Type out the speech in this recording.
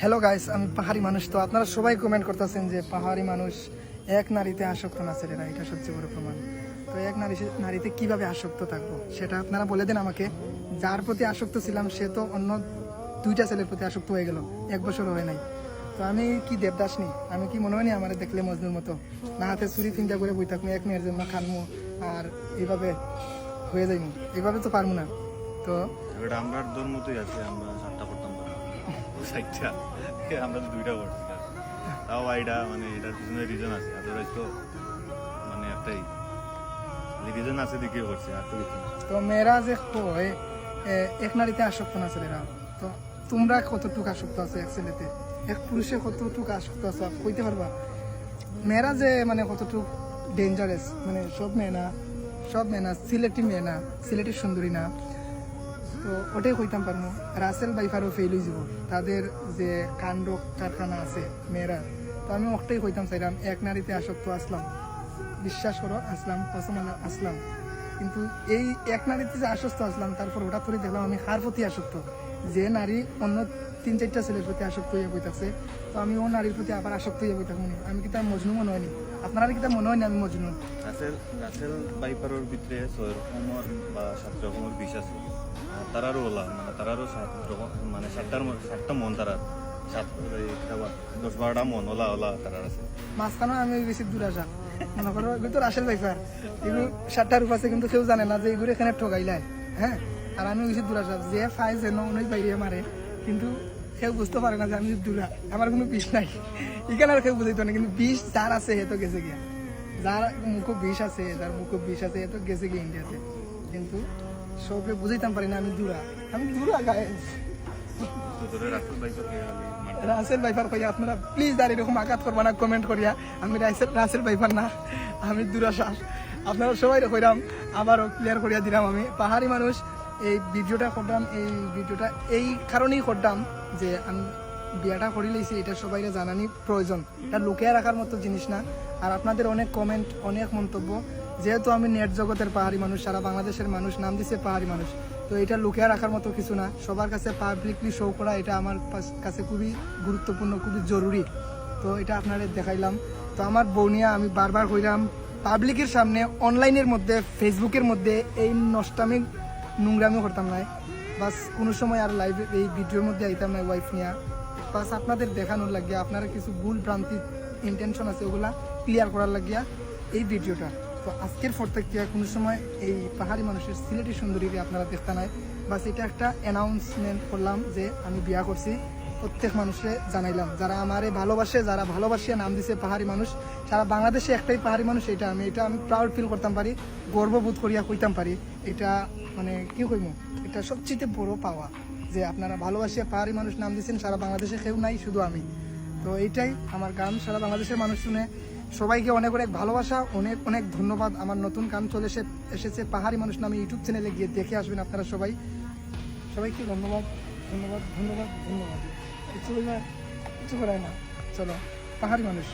Hello guys, আমি পাহাড়ি মানুষ। তো আপনারা সবাই কমেন্ট করতেছেন যে পাহাড়ি মানুষ এক নারীতে আসক্ত না ছেলেরা, এটা সবচেয়ে বড় প্রমাণ। তো এক নারীতে কিভাবে আসক্ত থাকবো সেটা আপনারা বলে দেন আমাকে। যার প্রতি আসক্ত ছিলাম সে তো অন্য দুইটা ছেলের প্রতি আসক্ত হয়ে গেল, 1 বছর হয় নাই। তো আমি কি দেবদাস নি? আমি কি মনে হয়নি আমার দেখলে মজনুর মতো না হাতে চুরি চিন্তা করে বই থাকবো, 1 মেয়ের জন্য খানমু আর এইভাবে হয়ে যাইমু? এইভাবে তো পারবো না। তো এটা আমরা তোর মতোই আছে, আমরা 7টা করতাম না, 6টা আমরা তো 2টা করছি। তাও এটা মানে এটার পিছনে রিজন আছে, আদারওয়াইজ তো মানে একটাই রিজন আছে দিকে করছে, আর তো কিছু না। তো মেয়েরা যে হয় এক নারীতে আসক্ত না ছেলেরা, তো তোমরা কতটুকু আসক্ত আছে এক ছেলেতে, এক পুরুষে কতটুকু আসক্ত আছে কইতে পারবা? মেয়েরা যে মানে কতটুকু ডেঞ্জারাস, মানে সব মেয়ে না, সিলেটি মেয়ে না, সিলেটের সুন্দরী না। তো ওটাই কইতাম পারবো। রাসেল বাইফারও ফেল হয়ে যাব, তাদের যে কাণ্ড কারখানা আছে মেয়েরা। তো আমি ওটাই কইতাম চাইলাম, এক নারীতে আসক্ত আসলাম, বিশ্বাস করো আসলাম, কসম আসলাম। কিন্তু এই এক নারীতে যে আসক্ত আসলাম, তারপর হঠাৎ করে দেখলাম আমি কার প্রতি আসক্ত, যে নারী অন্য 3-4টা ছেলের প্রতি আসক্ত হয়ে বইতাছে। তো আমি ও নারীর প্রতি আবার আসক্ত হয়ে বই থাকবো। আমি কি তার মজনু মনে হয়নি? আপনারা কি তার মনে হয়নি আমি মজনু? রাসেল বাইপারের ভিতরে 6 রকমের বা 7 রকমের বিষ আছে। তারারও ওলা মানে তারারও 7 রকম, মানে 7টা মন, তারা 10-12টা মন ওলা তারার আছে। মাঝখানে আমি বেশি দূর আসা মনে করো, এগুলো তো রাসেল বাইফার, এগুলো 7টা রূপ আছে, কিন্তু কেউ জানে না যে এগুলো এখানে ঠগাইলায়। হ্যাঁ, আর আমি বেশি দূর আসা, যে ফাই যেন অনেক বাইরে মারে, কিন্তু কেউ বুঝতে পারে না যে আমি দূরা, আমার কোনো বিষ নাই। এখানে আর কেউ বুঝাইতো না, কিন্তু বিষ যার আছে এ তো গেছে গিয়া, যার মুখ বিষ আছে, যার মুখ বিষ আছে এ তো গেছে গিয়ে ইন্ডিয়াতে। কিন্তু সবকে বুঝাইতাম পারি না আমি দূরা গায়ে। তো তোরে রাসেল বাইপার কে গেলি মানে রাসেল বাইফার কইয়া আপনারা প্লিজ আর এরকম আঘাত করবা না কমেন্ট করিয়া। আমি রাসেল বাইফার না, আমি দুরাশ্বাস। আপনারা সবাই কইরাম, আবারও ক্লিয়ার করিয়া দিলাম। আমি পাহাড়ি মানুষ। এই ভিডিওটা করতাম, এই কারণেই করতাম যে আমি বিয়াটা করে লইছি, এটা সবাই জানানি প্রয়োজন। এটা লুকিয়ে রাখার মতো জিনিস না। আর আপনাদের অনেক কমেন্ট, অনেক মন্তব্য, যেহেতু আমি নেট জগতের পাহাড়ি মানুষ, সারা বাংলাদেশের মানুষ নাম দিছে পাহাড়ি মানুষ, তো এটা লুকিয়ে রাখার মতো কিছু না। সবার কাছে পাবলিকলি শো করা এটা আমার কাছে খুবই গুরুত্বপূর্ণ, খুবই জরুরি। তো এটা আপনাদের দেখাইলাম। তো আমার বউনিয়া আমি বারবার কইলাম, পাবলিকের সামনে, অনলাইনের মধ্যে, ফেসবুকের মধ্যে এই নষ্টামি নোংরামি করতাম না। বাস কোনো সময় আর লাইভে এই ভিডিওর মধ্যে আইতাম না ওয়াইফ নিয়ে। বাস আপনাদের দেখানোর লাগিয়া, আপনারা কিছু ভুল ভ্রান্তি ইন্টেনশন আছে ওগুলা ক্লিয়ার করার লাগিয়া এই ভিডিওটা। তো আজকের পর থেকে কোনো সময় এই পাহাড়ি মানুষের সিলেটি সুন্দরীকে আপনারা দেখতে নাই। বাস এটা একটা অ্যানাউন্সমেন্ট করলাম যে আমি বিয়া করছি, প্রত্যেক মানুষে জানাইলাম, যারা আমারে ভালোবাসে, যারা ভালোবাসিয়া নাম দিছে পাহাড়ি মানুষ, সারা বাংলাদেশে একটাই পাহাড়ি মানুষ। এটা আমি প্রাউড ফিল করতাম পারি, গর্ববোধ করিয়া কইতাম পারি। এটা মানে কি কইমু, এটা সবচেয়ে বড় পাওয়া যে আপনারা ভালোবাসিয়া পাহাড়ি মানুষ নাম দিচ্ছেন। সারা বাংলাদেশে কেউ নাই, শুধু আমি। তো এইটাই আমার গান সারা বাংলাদেশের মানুষ শুনে। সবাইকে অনেক অনেক ভালোবাসা, অনেক অনেক ধন্যবাদ। আমার নতুন গান চলে এসেছে পাহাড়ি মানুষ নামে ইউটিউব চ্যানেলে, গিয়ে দেখে আসবেন আপনারা সবাই। সবাইকে ধন্যবাদ ধন্যবাদ ধন্যবাদ ধন্যবাদ। কিছু করায় না, চলো পাহাড়ি মানুষ।